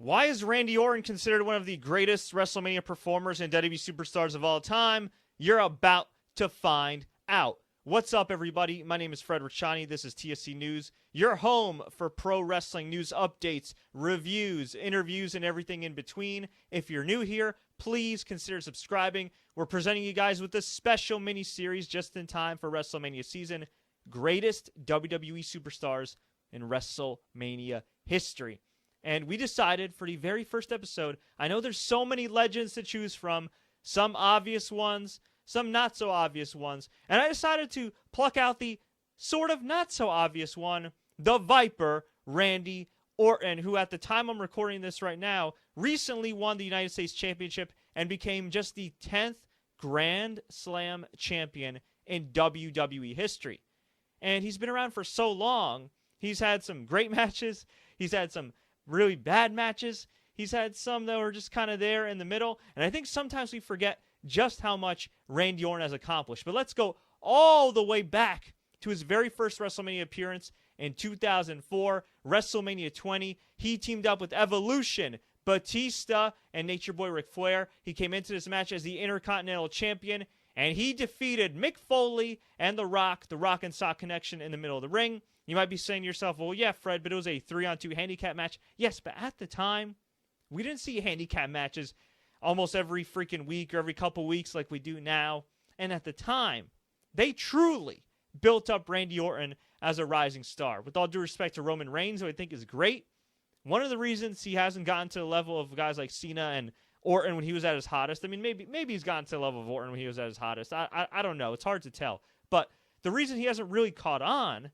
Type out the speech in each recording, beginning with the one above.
Why is Randy Orton considered one of the greatest WrestleMania performers and WWE Superstars of all time? You're about to find out. What's up, everybody? My name is Fred Richani. This is TSC News, your home for pro wrestling news updates, reviews, interviews, and everything in between. If you're new here, please consider subscribing. We're presenting you guys with this special mini-series just in time for WrestleMania season, Greatest WWE Superstars in WrestleMania History. And we decided for the very first episode, I know there's so many legends to choose from, some obvious ones, some not so obvious ones, and I decided to pluck out the sort of not so obvious one, the Viper, Randy Orton, who at the time I'm recording this right now, recently won the United States Championship and became just the 10th Grand Slam champion in WWE history. And he's been around for so long. He's had some great matches. He's had some really bad matches. He's had some that were just kind of there in the middle. And I think sometimes we forget just how much Randy Orton has accomplished. But let's go all the way back to his very first WrestleMania appearance in 2004, WrestleMania 20. He teamed up with Evolution, Batista, and Nature Boy Ric Flair. He came into this match as the Intercontinental Champion, and he defeated Mick Foley and The Rock and Sock Connection in the middle of the ring. You might be saying to yourself, well, yeah, Fred, but it was a 3-on-2 handicap match. Yes, but at the time, we didn't see handicap matches almost every freaking week or every couple weeks like we do now. And at the time, they truly built up Randy Orton as a rising star. With all due respect to Roman Reigns, who I think is great, one of the reasons he hasn't gotten to the level of guys like Cena and Orton when he was at his hottest, I mean, maybe he's gotten to the level of Orton when he was at his hottest. I don't know. It's hard to tell. But the reason he hasn't really caught on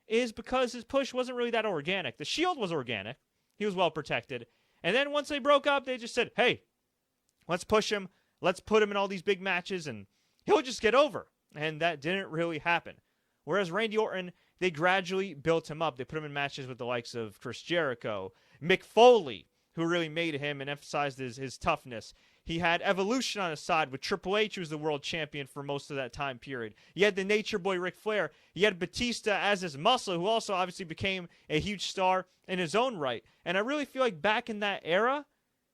is because his push wasn't really that organic. The Shield was organic. He was well protected. And then once they broke up, they just said, hey, let's push him. Let's put him in all these big matches, and he'll just get over. And that didn't really happen. Whereas Randy Orton, they gradually built him up. They put him in matches with the likes of Chris Jericho, Mick Foley, who really made him and emphasized his toughness. He had Evolution on his side with Triple H, who was the world champion for most of that time period. You had the Nature Boy Ric Flair. You had Batista as his muscle, who also obviously became a huge star in his own right. And I really feel like back in that era,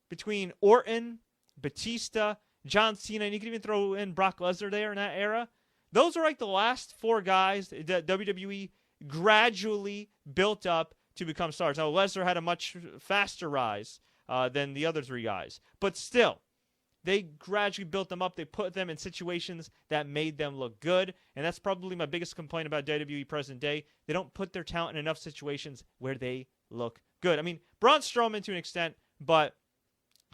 between Orton, Batista, John Cena, and you can even throw in Brock Lesnar there in that era, those are like the last four guys that WWE gradually built up to become stars. Now, Lesnar had a much faster rise than the other three guys. But still, they gradually built them up. They put them in situations that made them look good. And that's probably my biggest complaint about WWE present day. They don't put their talent in enough situations where they look good. I mean, Braun Strowman to an extent, but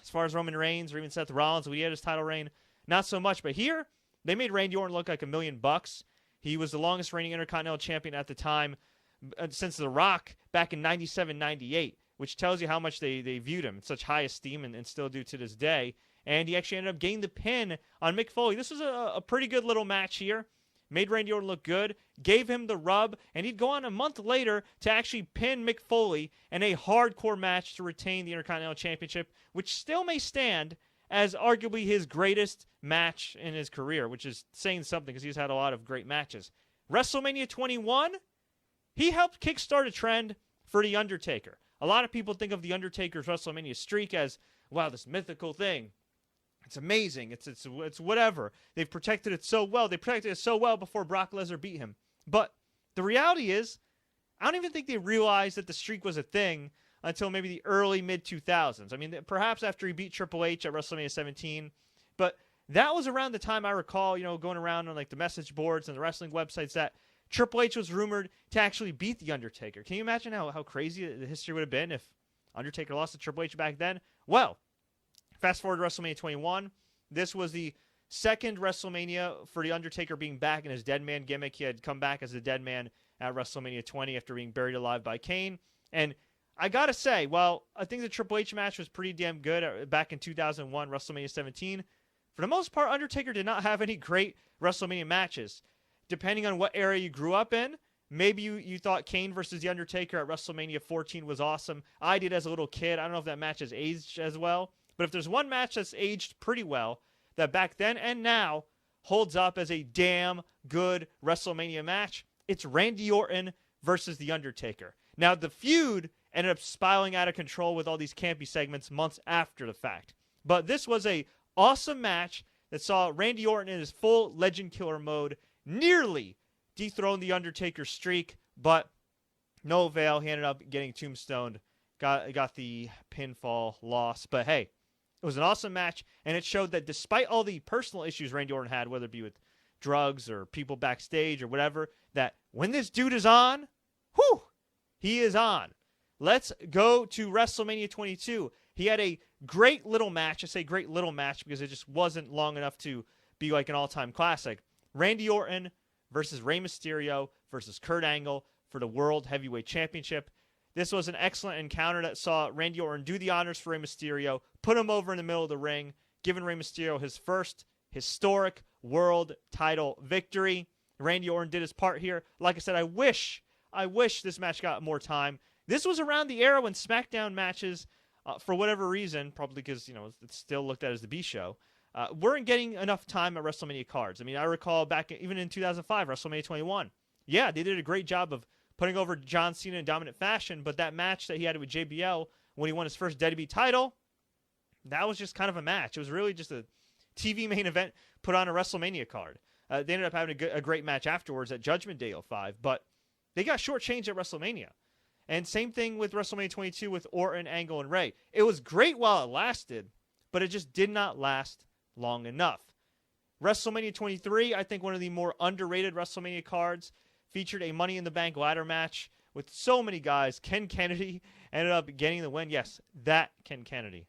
as far as Roman Reigns or even Seth Rollins, when he had his title reign, not so much. But here, they made Randy Orton look like $1 million. He was the longest reigning Intercontinental Champion at the time since The Rock back in 97, 98, which tells you how much they viewed him in such high esteem and still do to this day. And he actually ended up getting the pin on Mick Foley. This was a pretty good little match here. Made Randy Orton look good, gave him the rub, and he'd go on a month later to actually pin Mick Foley in a hardcore match to retain the Intercontinental Championship, which still may stand as arguably his greatest match in his career, which is saying something because he's had a lot of great matches. WrestleMania 21, he helped kickstart a trend for The Undertaker. A lot of people think of The Undertaker's WrestleMania streak as, wow, this mythical thing. It's amazing. It's whatever. They've protected it so well. They protected it so well before Brock Lesnar beat him. But the reality is, I don't even think they realized that the streak was a thing until maybe the early mid-2000s. I mean, perhaps after he beat Triple H at WrestleMania 17. But that was around the time I recall, going around on like the message boards and the wrestling websites that Triple H was rumored to actually beat The Undertaker. Can you imagine how crazy the history would have been if Undertaker lost to Triple H back then? Well, fast forward to WrestleMania 21. This was the second WrestleMania for The Undertaker being back in his dead man gimmick. He had come back as a dead man at WrestleMania 20 after being buried alive by Kane. And I got to say, well, I think the Triple H match was pretty damn good back in 2001, WrestleMania 17. For the most part, Undertaker did not have any great WrestleMania matches. Depending on what era you grew up in, maybe you thought Kane versus The Undertaker at WrestleMania 14 was awesome. I did as a little kid. I don't know if that match has aged as well. But if there's one match that's aged pretty well, that back then and now holds up as a damn good WrestleMania match, it's Randy Orton versus The Undertaker. Now, the feud ended up spiraling out of control with all these campy segments months after the fact. But this was a awesome match that saw Randy Orton in his full Legend Killer mode nearly dethrone the Undertaker's streak, but no avail. He ended up getting tombstoned, got the pinfall loss. But hey, it was an awesome match, and it showed that despite all the personal issues Randy Orton had, whether it be with drugs or people backstage or whatever, that when this dude is on, whew, he is on. Let's go to WrestleMania 22. He had a great little match. I say great little match because it just wasn't long enough to be like an all-time classic. Randy Orton versus Rey Mysterio versus Kurt Angle for the World Heavyweight Championship. This was an excellent encounter that saw Randy Orton do the honors for Rey Mysterio, put him over in the middle of the ring, giving Rey Mysterio his first historic world title victory. Randy Orton did his part here. Like I said, I wish this match got more time. This was around the era when SmackDown matches, for whatever reason, probably because it's still looked at as the B show, weren't getting enough time at WrestleMania cards. I mean, I recall back even in 2005, WrestleMania 21. Yeah, they did a great job of putting over John Cena in dominant fashion, but that match that he had with JBL when he won his first WWE title, that was just kind of a match. It was really just a TV main event put on a WrestleMania card. They ended up having a great match afterwards at Judgment Day 05, but they got shortchanged at WrestleMania. And same thing with WrestleMania 22 with Orton, Angle, and Rey. It was great while it lasted, but it just did not last long enough. WrestleMania 23, I think one of the more underrated WrestleMania cards, featured a Money in the Bank ladder match with so many guys. Ken Kennedy ended up getting the win. Yes, that Ken Kennedy.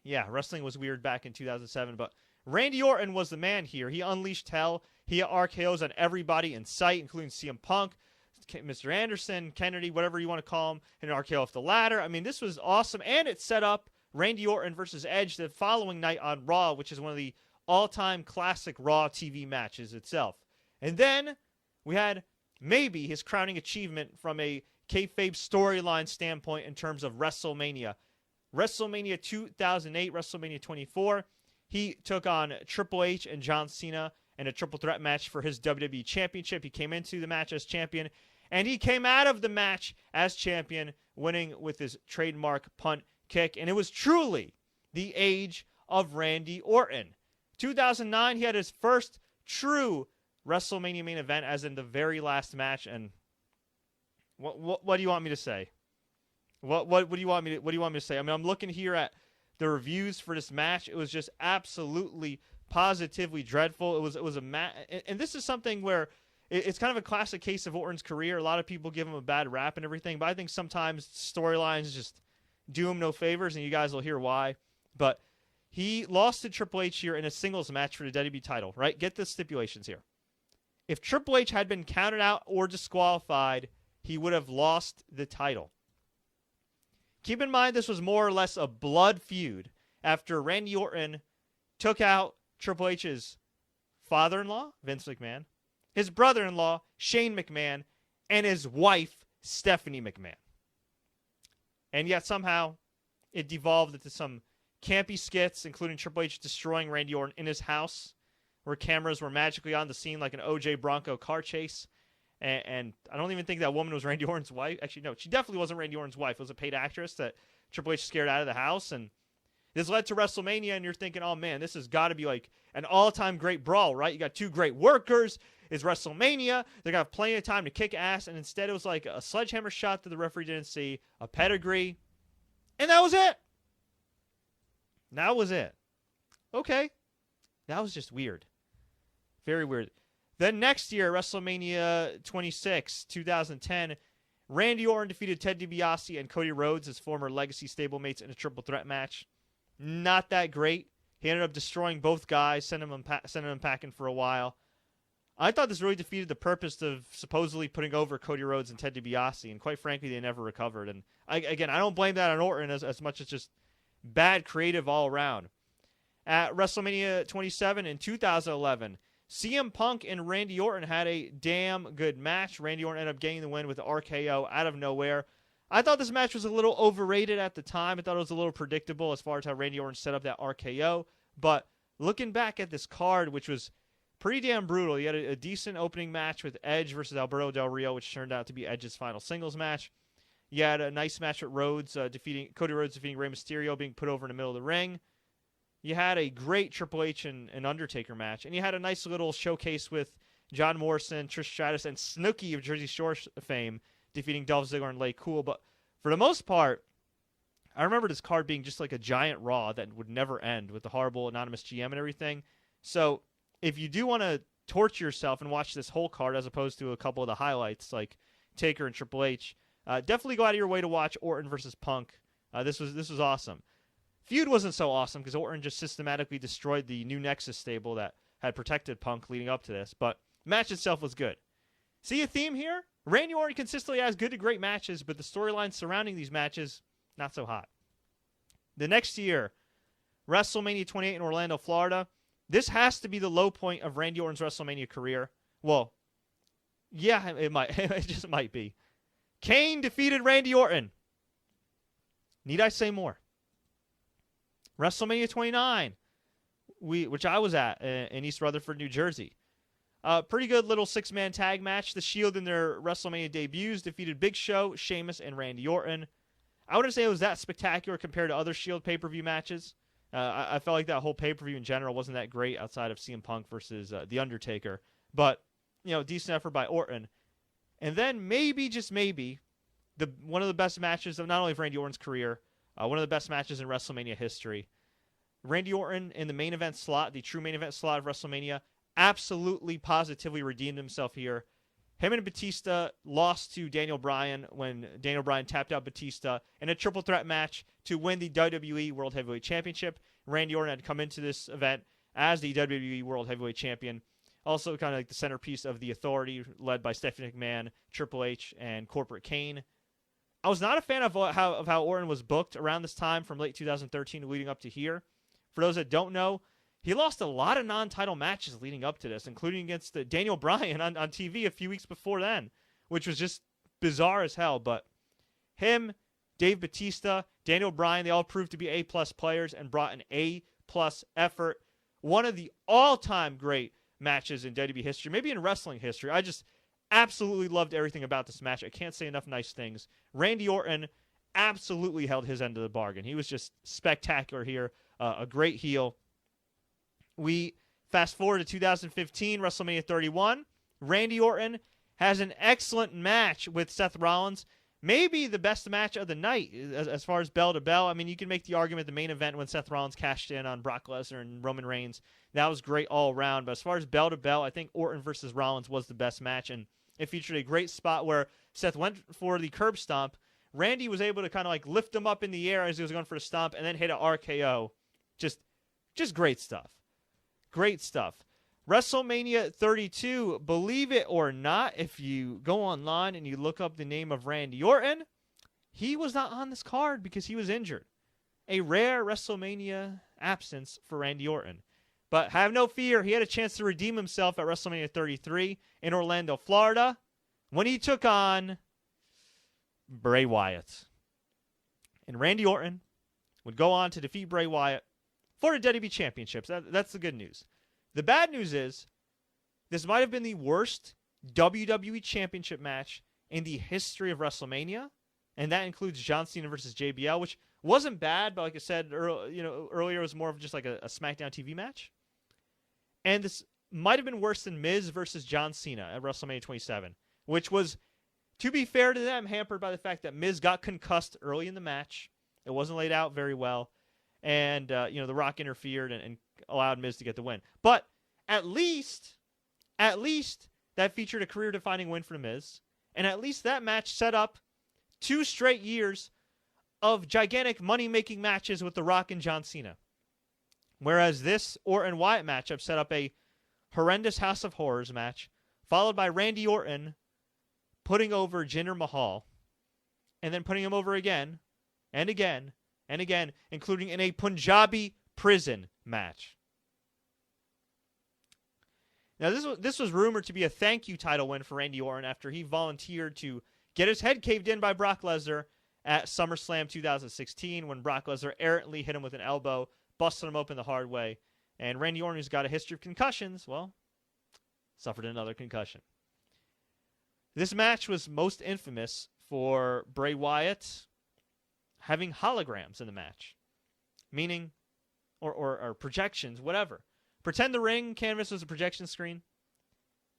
Yeah, wrestling was weird back in 2007, but Randy Orton was the man here. He unleashed hell. He had RKOs on everybody in sight, including CM Punk, Mr. Anderson, Kennedy, whatever you want to call him, and an RKO off the ladder. I mean, this was awesome, and it set up Randy Orton versus Edge the following night on Raw, which is one of the all-time classic Raw TV matches itself. And then we had maybe his crowning achievement from a kayfabe storyline standpoint in terms of WrestleMania. WrestleMania 2008, WrestleMania 24, he took on Triple H and John Cena in a triple threat match for his WWE Championship. He came into the match as champion, and he came out of the match as champion, winning with his trademark punt kick. And it was truly the age of Randy Orton. 2009, he had his first true WrestleMania main event, as in the very last match. And what do you want me to say? What do you want me to say? I mean, I'm looking here at the reviews for this match. It was just absolutely, positively dreadful. It was a match, and this is something where it's kind of a classic case of Orton's career. A lot of people give him a bad rap and everything, but I think sometimes storylines just do him no favors, and you guys will hear why. But he lost to Triple H here in a singles match for the WWE title, right? Get the stipulations here. If Triple H had been counted out or disqualified, he would have lost the title. Keep in mind, this was more or less a blood feud after Randy Orton took out Triple H's father-in-law, Vince McMahon, his brother-in-law, Shane McMahon, and his wife, Stephanie McMahon. And yet somehow it devolved into some campy skits, including Triple H destroying Randy Orton in his house, where cameras were magically on the scene like an O.J. Bronco car chase. And I don't even think that woman was Randy Orton's wife. Actually, no, she definitely wasn't Randy Orton's wife. It was a paid actress that Triple H scared out of the house. And this led to WrestleMania, and you're thinking, oh, man, this has got to be like an all-time great brawl, right? You got two great workers. It's WrestleMania. They got plenty of time to kick ass. And instead it was like a sledgehammer shot that the referee didn't see, a pedigree. And that was it. That was it. Okay. That was just weird. Very weird. Then next year, WrestleMania 26, 2010, Randy Orton defeated Ted DiBiase and Cody Rhodes, his former Legacy stablemates, in a triple threat match. Not that great. He ended up destroying both guys, sending them packing for a while. I thought this really defeated the purpose of supposedly putting over Cody Rhodes and Ted DiBiase, and quite frankly, they never recovered. And I don't blame that on Orton as much as just bad creative all around. At WrestleMania 27 in 2011, CM Punk and Randy Orton had a damn good match. Randy Orton ended up getting the win with the RKO out of nowhere. I thought this match was a little overrated at the time. I thought it was a little predictable as far as how Randy Orton set up that RKO. But looking back at this card, which was pretty damn brutal, you had a decent opening match with Edge versus Alberto Del Rio, which turned out to be Edge's final singles match. You had a nice match with Rhodes, Cody Rhodes defeating Rey Mysterio, being put over in the middle of the ring. You had a great Triple H and Undertaker match, and you had a nice little showcase with John Morrison, Trish Stratus, and Snooki of Jersey Shore fame defeating Dolph Ziggler and Lay Cool. But for the most part, I remember this card being just like a giant Raw that would never end with the horrible anonymous GM and everything. So if you do want to torture yourself and watch this whole card as opposed to a couple of the highlights like Taker and Triple H, definitely go out of your way to watch Orton versus Punk. This was awesome. Feud wasn't so awesome because Orton just systematically destroyed the new Nexus stable that had protected Punk leading up to this, but match itself was good. See a theme here? Randy Orton consistently has good to great matches, but the storylines surrounding these matches, not so hot. The next year, WrestleMania 28 in Orlando, Florida. This has to be the low point of Randy Orton's WrestleMania career. Well, yeah, it might. It just might be. Kane defeated Randy Orton. Need I say more? WrestleMania 29, which I was at in East Rutherford, New Jersey. Pretty good little six-man tag match. The Shield in their WrestleMania debuts defeated Big Show, Sheamus, and Randy Orton. I wouldn't say it was that spectacular compared to other Shield pay-per-view matches. I felt like that whole pay-per-view in general wasn't that great outside of CM Punk versus The Undertaker. But, decent effort by Orton. And then maybe, just maybe, one of the best matches of not only of Randy Orton's career, one of the best matches in WrestleMania history. Randy Orton in the main event slot, the true main event slot of WrestleMania, absolutely, positively redeemed himself here. Him and Batista lost to Daniel Bryan when Daniel Bryan tapped out Batista in a triple threat match to win the WWE World Heavyweight Championship. Randy Orton had come into this event as the WWE World Heavyweight Champion. Also kind of like the centerpiece of the Authority, led by Stephanie McMahon, Triple H, and Corporate Kane. I was not a fan of how Orton was booked around this time from late 2013 leading up to here. For those that don't know, he lost a lot of non-title matches leading up to this, including against Daniel Bryan on TV a few weeks before then, which was just bizarre as hell. But him, Dave Batista, Daniel Bryan, they all proved to be A-plus players and brought an A-plus effort. One of the all-time great matches in WWE history, maybe in wrestling history. I just absolutely loved everything about this match. I can't say enough nice things. Randy Orton absolutely held his end of the bargain. He was just spectacular here, a great heel. We fast forward to 2015, WrestleMania 31. Randy Orton has an excellent match with Seth Rollins. Maybe the best match of the night as far as bell to bell. I mean, you can make the argument the main event when Seth Rollins cashed in on Brock Lesnar and Roman Reigns. That was great all around. But as far as bell to bell, I think Orton versus Rollins was the best match. And it featured a great spot where Seth went for the curb stomp. Randy was able to kind of like lift him up in the air as he was going for a stomp and then hit an RKO. Just great stuff. Great stuff. WrestleMania 32, believe it or not, if you go online and you look up the name of Randy Orton, he was not on this card because he was injured. A rare WrestleMania absence for Randy Orton. But have no fear, he had a chance to redeem himself at WrestleMania 33 in Orlando, Florida, when he took on Bray Wyatt. And Randy Orton would go on to defeat Bray Wyatt for the WWE Championships. That's the good news. The bad news is, this might have been the worst WWE Championship match in the history of WrestleMania, and that includes John Cena versus JBL, which wasn't bad, but like I said earlier, it was more of just like a SmackDown TV match. And this might have been worse than Miz versus John Cena at WrestleMania 27, which was, to be fair to them, hampered by the fact that Miz got concussed early in the match. It wasn't laid out very well. And, The Rock interfered and allowed Miz to get the win. But at least that featured a career-defining win for The Miz. And at least that match set up 2 straight years of gigantic money-making matches with The Rock and John Cena. Whereas this Orton Wyatt matchup set up a horrendous House of Horrors match, followed by Randy Orton putting over Jinder Mahal, and then putting him over again, and again, and again, including in a Punjabi prison match. Now, this was rumored to be a thank you title win for Randy Orton after he volunteered to get his head caved in by Brock Lesnar at SummerSlam 2016 when Brock Lesnar errantly hit him with an elbow, busted him open the hard way. And Randy Orton, who's got a history of concussions, well, suffered another concussion. This match was most infamous for Bray Wyatt having holograms in the match. Meaning, or projections, whatever. Pretend the ring canvas was a projection screen.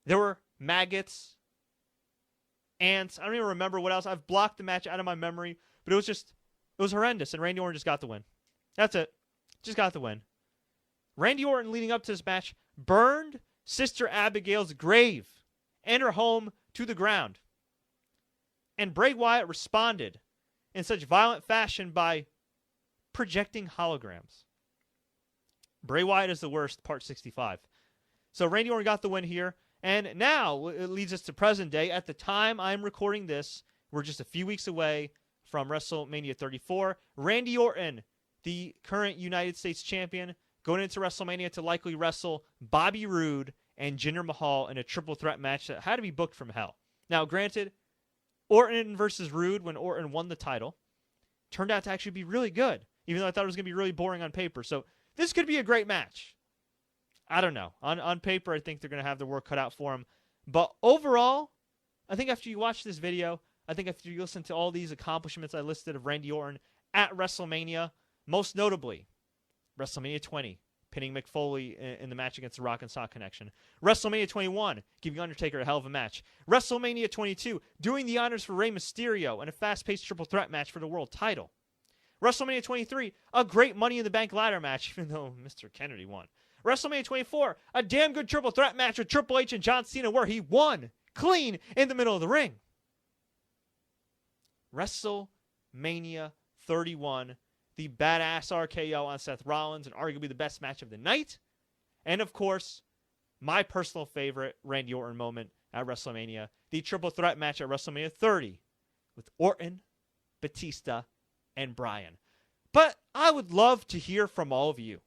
There were maggots, ants. I don't even remember what else. I've blocked the match out of my memory, but it was horrendous, and Randy Orton just got the win. That's it. Just got the win. Randy Orton, leading up to this match, burned Sister Abigail's grave and her home to the ground. And Bray Wyatt responded in such violent fashion by projecting holograms. Bray Wyatt is the worst, part 65. So Randy Orton got the win here. And now it leads us to present day. At the time I'm recording this, we're just a few weeks away from WrestleMania 34. Randy Orton, the current United States champion, going into WrestleMania to likely wrestle Bobby Roode and Jinder Mahal in a triple threat match that had to be booked from hell. Now, granted, Orton versus Roode, when Orton won the title, turned out to actually be really good, even though I thought it was going to be really boring on paper. So this could be a great match. I don't know. On paper, I think they're going to have their work cut out for them. But overall, I think after you watch this video, I think after you listen to all these accomplishments I listed of Randy Orton at WrestleMania, most notably, WrestleMania 20, pinning Mick Foley in the match against the Rock and Sock Connection. WrestleMania 21, giving Undertaker a hell of a match. WrestleMania 22, doing the honors for Rey Mysterio in a fast-paced triple threat match for the world title. WrestleMania 23, a great Money in the Bank ladder match, even though Mr. Kennedy won. WrestleMania 24, a damn good triple threat match with Triple H and John Cena where he won clean in the middle of the ring. WrestleMania 31, the badass RKO on Seth Rollins, and arguably the best match of the night. And of course, my personal favorite Randy Orton moment at WrestleMania, the triple threat match at WrestleMania 30 with Orton, Batista, and Bryan. But I would love to hear from all of you.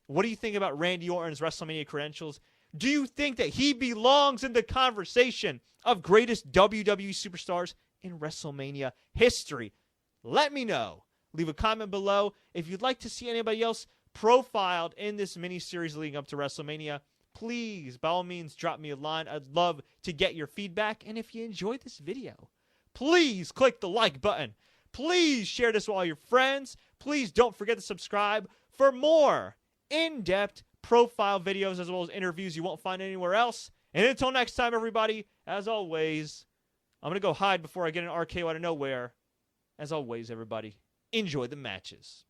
What do you think about Randy Orton's WrestleMania credentials? Do you think that he belongs in the conversation of greatest WWE superstars in WrestleMania history? Let me know. Leave a comment below. If you'd like to see anybody else profiled in this mini-series leading up to WrestleMania, please, by all means, drop me a line. I'd love to get your feedback. And if you enjoyed this video, please click the like button. Please share this with all your friends. Please don't forget to subscribe for more in-depth profile videos as well as interviews you won't find anywhere else. And until next time, everybody, as always, I'm going to go hide before I get an RKO out of nowhere. As always, everybody, enjoy the matches.